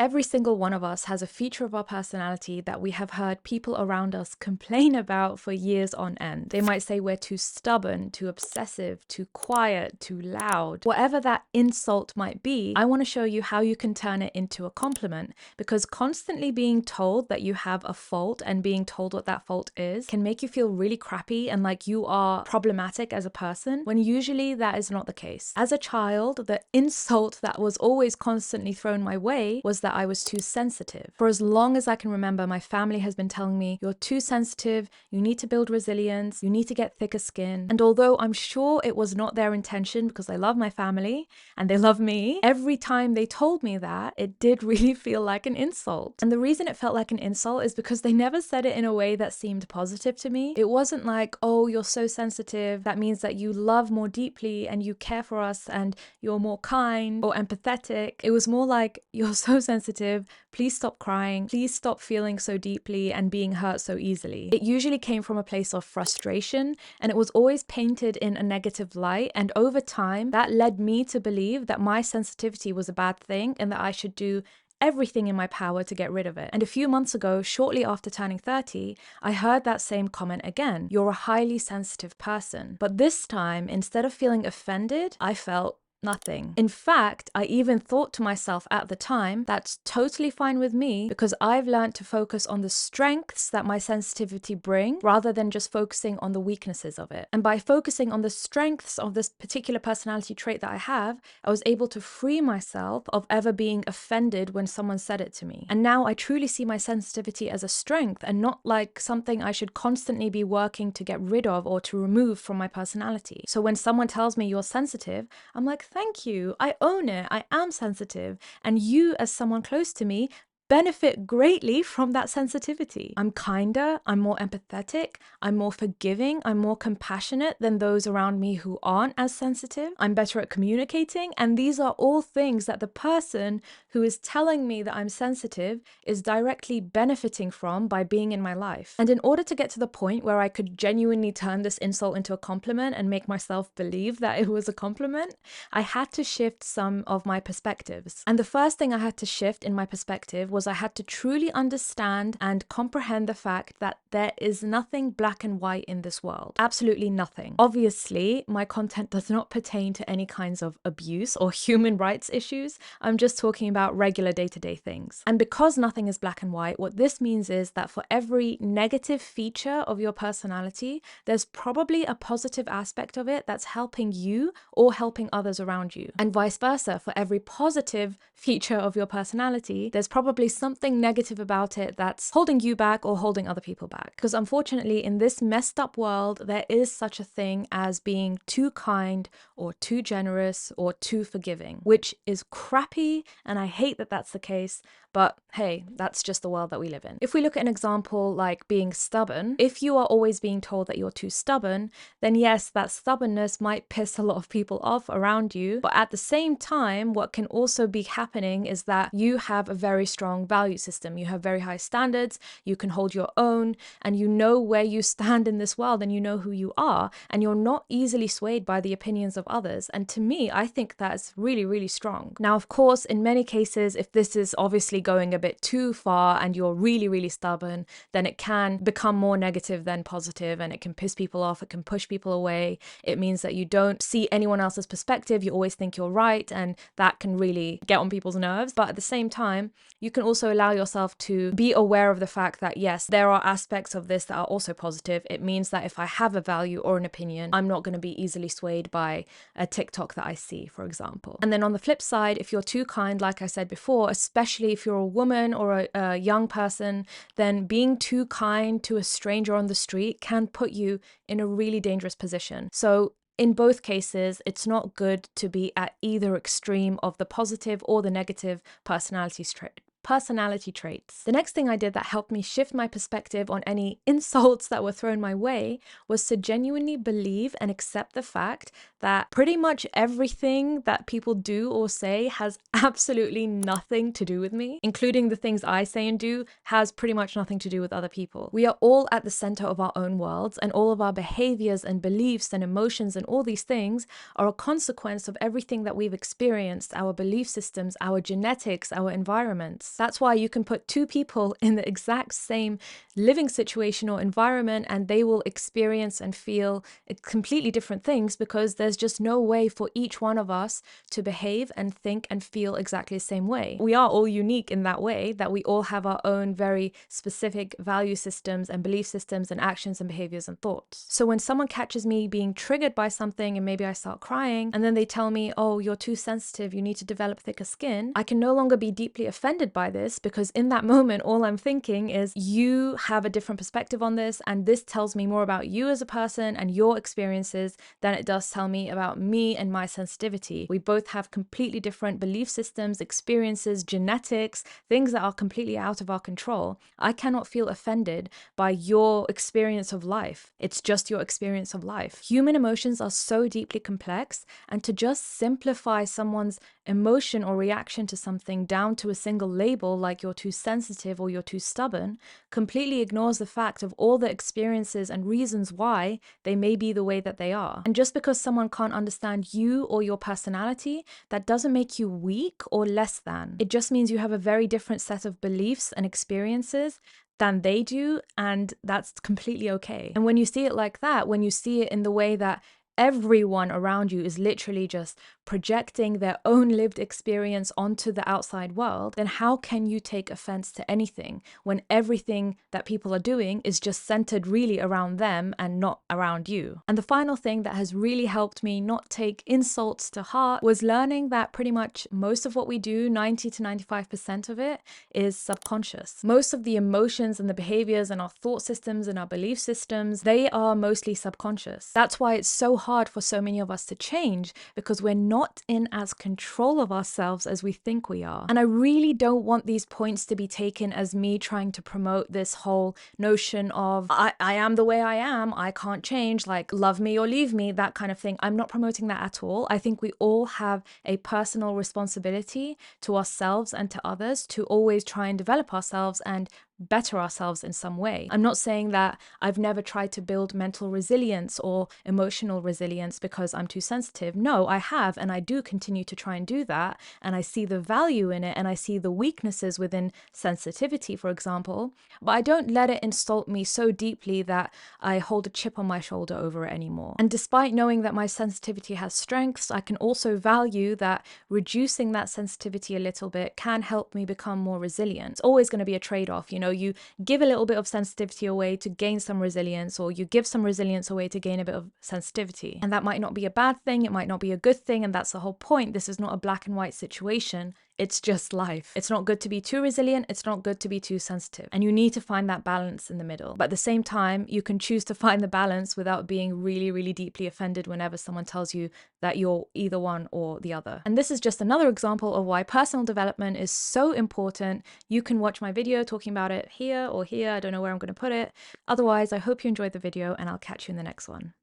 Every single one of us has a feature of our personality that we have heard people around us complain about for years on end. They might say we're too stubborn, too obsessive, too quiet, too loud. Whatever that insult might be, I want to show you how you can turn it into a compliment, because constantly being told that you have a fault and being told what that fault is can make you feel really crappy and like you are problematic as a person, when usually that is not the case. As a child, the insult that was always constantly thrown my way was that I was too sensitive. For as long as I can remember, my family has been telling me, you're too sensitive, you need to build resilience, you need to get thicker skin. And although I'm sure it was not their intention, because I love my family and they love me, every time they told me that, it did really feel like an insult. And the reason it felt like an insult is because they never said it in a way that seemed positive to me. It wasn't like, oh, you're so sensitive, that means that you love more deeply and you care for us and you're more kind or empathetic. It was more like, you're so sensitive, please stop crying, please stop feeling so deeply and being hurt so easily. It usually came from a place of frustration, and it was always painted in a negative light, and over time that led me to believe that my sensitivity was a bad thing and that I should do everything in my power to get rid of it. And a few months ago, shortly after turning 30, I heard that same comment again. You're a highly sensitive person. But this time, instead of feeling offended, I felt nothing. In fact, I even thought to myself at the time, that's totally fine with me, because I've learned to focus on the strengths that my sensitivity bring rather than just focusing on the weaknesses of it. And by focusing on the strengths of this particular personality trait that I have, I was able to free myself of ever being offended when someone said it to me. And now I truly see my sensitivity as a strength and not like something I should constantly be working to get rid of or to remove from my personality. So when someone tells me you're sensitive, I'm like, thank you, I own it, I am sensitive, and you as someone close to me benefit greatly from that sensitivity. I'm kinder, I'm more empathetic, I'm more forgiving, I'm more compassionate than those around me who aren't as sensitive. I'm better at communicating, and these are all things that the person who is telling me that I'm sensitive is directly benefiting from by being in my life. And in order to get to the point where I could genuinely turn this insult into a compliment and make myself believe that it was a compliment, I had to shift some of my perspectives. And the first thing I had to shift in my perspective was I had to truly understand and comprehend the fact that there is nothing black and white in this world. Absolutely nothing. Obviously, my content does not pertain to any kinds of abuse or human rights issues. I'm just talking about regular day-to-day things. And because nothing is black and white, what this means is that for every negative feature of your personality, there's probably a positive aspect of it that's helping you or helping others around you. And vice versa, for every positive feature of your personality, there's probably something negative about it that's holding you back or holding other people back. Because unfortunately, in this messed up world, there is such a thing as being too kind or too generous or too forgiving, which is crappy, and I hate that that's the case, but hey, that's just the world that we live in. If we look at an example like being stubborn, if you are always being told that you're too stubborn, then yes, that stubbornness might piss a lot of people off around you, but at the same time, what can also be happening is that you have a very strong value system. You have very high standards, you can hold your own, and you know where you stand in this world, and you know who you are, and you're not easily swayed by the opinions of others. And to me, I think that's really, really strong. Now, of course, in many cases, if this is obviously going a bit too far and you're really, really stubborn, then it can become more negative than positive, and it can piss people off, it can push people away. It means that you don't see anyone else's perspective, you always think you're right, and that can really get on people's nerves. But at the same time, you can also allow yourself to be aware of the fact that yes, there are aspects of this that are also positive. It means that if I have a value or an opinion, I'm not going to be easily swayed by a TikTok that I see, for example. And then on the flip side, if you're too kind, like I said before, especially if you're a woman or a young person, then being too kind to a stranger on the street can put you in a really dangerous position. So in both cases, it's not good to be at either extreme of the positive or the negative personality traits. The next thing I did that helped me shift my perspective on any insults that were thrown my way was to genuinely believe and accept the fact that pretty much everything that people do or say has absolutely nothing to do with me, including the things I say and do, has pretty much nothing to do with other people. We are all at the center of our own worlds, and all of our behaviors and beliefs and emotions and all these things are a consequence of everything that we've experienced, our belief systems, our genetics, our environments. That's why you can put two people in the exact same living situation or environment and they will experience and feel completely different things, because there's just no way for each one of us to behave and think and feel exactly the same way. We are all unique in that way, that we all have our own very specific value systems and belief systems and actions and behaviors and thoughts. So when someone catches me being triggered by something and maybe I start crying and then they tell me, oh, you're too sensitive, you need to develop thicker skin, I can no longer be deeply offended by this, because in that moment all I'm thinking is, you have a different perspective on this and this tells me more about you as a person and your experiences than it does tell me about me and my sensitivity. We both have completely different belief systems, experiences, genetics, things that are completely out of our control. I cannot feel offended by your experience of life. It's just your experience of life. Human emotions are so deeply complex, and to just simplify someone's emotion or reaction to something down to a single label like you're too sensitive or you're too stubborn completely ignores the fact of all the experiences and reasons why they may be the way that they are. And just because someone can't understand you or your personality, that doesn't make you weak or less than. It just means you have a very different set of beliefs and experiences than they do, and that's completely okay. And when you see it like that, when you see it in the way that everyone around you is literally just projecting their own lived experience onto the outside world, then how can you take offense to anything when everything that people are doing is just centered really around them and not around you? And the final thing that has really helped me not take insults to heart was learning that pretty much most of what we do, 90 to 95% of it, is subconscious. Most of the emotions and the behaviors and our thought systems and our belief systems, they are mostly subconscious. That's why it's so hard for so many of us to change, because we're not in as control of ourselves as we think we are. And I really don't want these points to be taken as me trying to promote this whole notion of I am the way I am, I can't change, like love me or leave me, that kind of thing. I'm not promoting that at all. I think we all have a personal responsibility to ourselves and to others to always try and develop ourselves and better ourselves in some way. I'm not saying that I've never tried to build mental resilience or emotional resilience because I'm too sensitive. No, I have, and I do continue to try and do that, and I see the value in it, and I see the weaknesses within sensitivity, for example, but I don't let it insult me so deeply that I hold a chip on my shoulder over it anymore. And despite knowing that my sensitivity has strengths, I can also value that reducing that sensitivity a little bit can help me become more resilient. It's always going to be a trade-off, you give a little bit of sensitivity away to gain some resilience, or you give some resilience away to gain a bit of sensitivity. And that might not be a bad thing, it might not be a good thing, and that's the whole point. This is not a black and white situation. It's just life. It's not good to be too resilient, it's not good to be too sensitive. And you need to find that balance in the middle. But at the same time, you can choose to find the balance without being really, really deeply offended whenever someone tells you that you're either one or the other. And this is just another example of why personal development is so important. You can watch my video talking about it here or here. I don't know where I'm going to put it. Otherwise, I hope you enjoyed the video, and I'll catch you in the next one.